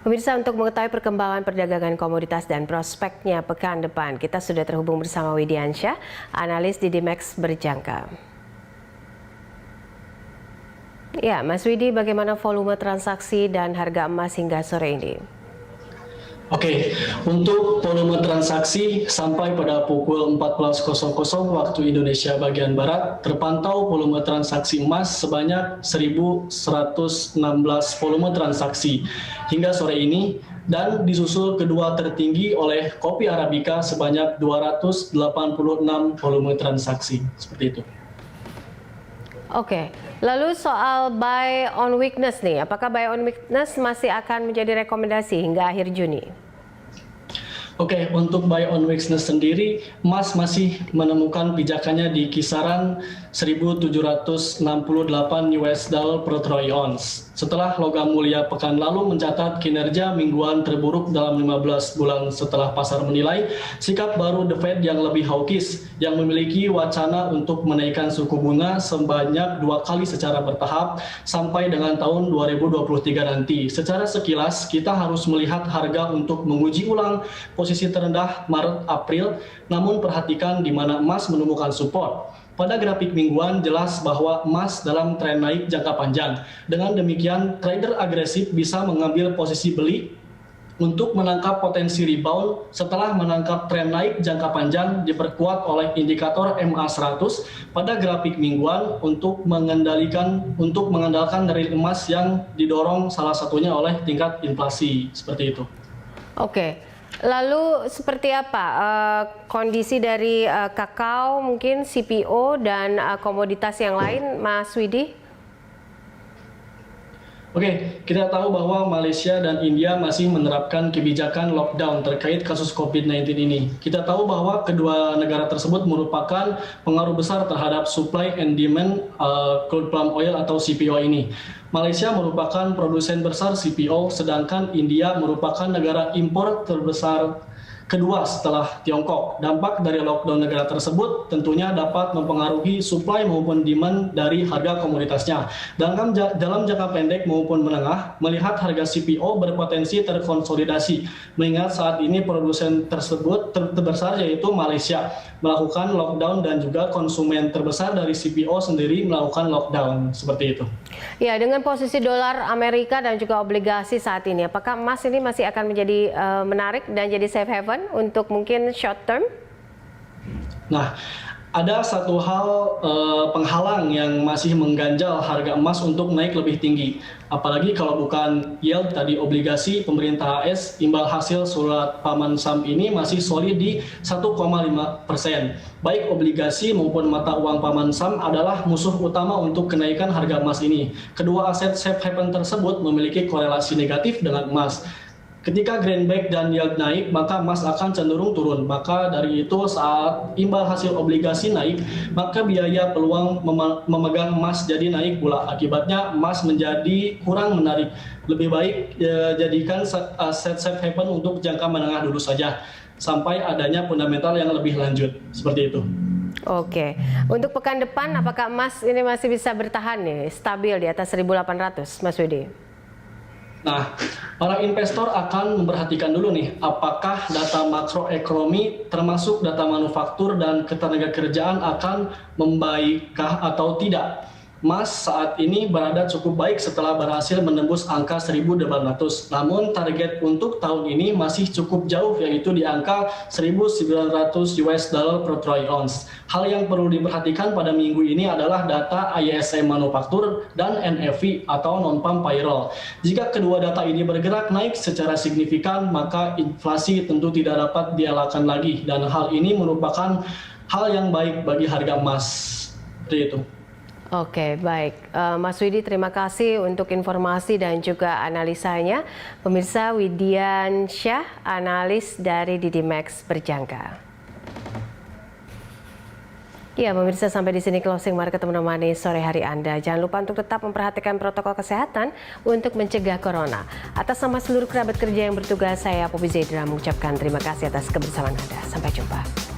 Pemirsa, untuk mengetahui perkembangan perdagangan komoditas dan prospeknya pekan depan, kita sudah terhubung bersama Widiansyah, analis Didimex Berjangka. Ya, Mas Widi, bagaimana volume transaksi dan harga emas hingga sore ini? Oke, untuk volume transaksi sampai pada pukul 14.00 waktu Indonesia bagian Barat, terpantau volume transaksi emas sebanyak 1.116 volume transaksi hingga sore ini, dan disusul kedua tertinggi oleh kopi Arabica sebanyak 286 volume transaksi, seperti itu. Oke, lalu soal buy on weakness nih, apakah buy on weakness masih akan menjadi rekomendasi hingga akhir Juni? Oke, untuk buy on weakness sendiri, emas masih menemukan pijakannya di kisaran 1.768 US dollar per troy ounce. Setelah logam mulia pekan lalu mencatat kinerja mingguan terburuk dalam 15 bulan setelah pasar menilai sikap baru The Fed yang lebih hawkish, yang memiliki wacana untuk menaikkan suku bunga sebanyak 2 kali secara bertahap sampai dengan tahun 2023 nanti. Secara sekilas, kita harus melihat harga untuk menguji ulang posisi terendah Maret-April, namun perhatikan di mana emas menemukan support. Pada grafik mingguan jelas bahwa emas dalam tren naik jangka panjang. Dengan demikian, trader agresif bisa mengambil posisi beli untuk menangkap potensi rebound setelah menangkap tren naik jangka panjang diperkuat oleh indikator MA100 pada grafik mingguan untuk mengandalkan dari emas yang didorong salah satunya oleh tingkat inflasi, seperti itu. Oke. Lalu seperti apa kondisi dari kakao, mungkin CPO dan komoditas yang lain, Mas Widi? Oke, kita tahu bahwa Malaysia dan India masih menerapkan kebijakan lockdown terkait kasus COVID-19 ini. Kita tahu bahwa kedua negara tersebut merupakan pengaruh besar terhadap supply and demand crude palm oil atau CPO ini. Malaysia merupakan produsen besar CPO, sedangkan India merupakan negara impor terbesar kedua setelah Tiongkok. Dampak dari lockdown negara tersebut tentunya dapat mempengaruhi supply maupun demand dari harga komoditasnya. Dalam jangka pendek maupun menengah, melihat harga CPO berpotensi terkonsolidasi, mengingat saat ini produsen tersebut terbesar yaitu Malaysia melakukan lockdown dan juga konsumen terbesar dari CPO sendiri melakukan lockdown, seperti itu. Ya, dengan posisi dolar Amerika dan juga obligasi saat ini, apakah emas ini masih akan menjadi menarik dan jadi safe haven untuk mungkin short term? Nah, ada satu hal penghalang yang masih mengganjal harga emas untuk naik lebih tinggi. Apalagi kalau bukan yield tadi obligasi pemerintah AS, imbal hasil surat paman SAM ini masih solid di 1,5%. Baik obligasi maupun mata uang paman SAM adalah musuh utama untuk kenaikan harga emas ini. Kedua aset safe haven tersebut memiliki korelasi negatif dengan emas. Ketika greenback dan yield naik, maka emas akan cenderung turun. Maka dari itu saat imbal hasil obligasi naik, maka biaya peluang memegang emas jadi naik pula. Akibatnya emas menjadi kurang menarik. Lebih baik jadikan aset safe haven untuk jangka menengah dulu saja, sampai adanya fundamental yang lebih lanjut. Seperti itu. Oke, untuk pekan depan apakah emas ini masih bisa bertahan nih, stabil di atas 1.800, Mas Widi? Nah, para investor akan memperhatikan dulu nih, apakah data makroekonomi termasuk data manufaktur dan ketenagakerjaan akan membaikkah atau tidak. Emas saat ini berada cukup baik setelah berhasil menembus angka 1.800. Namun target untuk tahun ini masih cukup jauh, yaitu di angka 1.900 US dollar per troy ounce. Hal yang perlu diperhatikan pada minggu ini adalah data ISM manufaktur dan NFP atau non-farm payroll. Jika kedua data ini bergerak naik secara signifikan, maka inflasi tentu tidak dapat dielakkan lagi, dan hal ini merupakan hal yang baik bagi harga emas. Seperti itu. Oke, baik. Mas Widi, terima kasih untuk informasi dan juga analisanya. Pemirsa, Widiansyah, analis dari Didimex Berjangka. Ya, pemirsa, sampai di sini closing market menemani sore hari Anda. Jangan lupa untuk tetap memperhatikan protokol kesehatan untuk mencegah corona. Atas nama seluruh kerabat kerja yang bertugas, saya Poppy Zaidra mengucapkan terima kasih atas kebersamaan Anda. Sampai jumpa.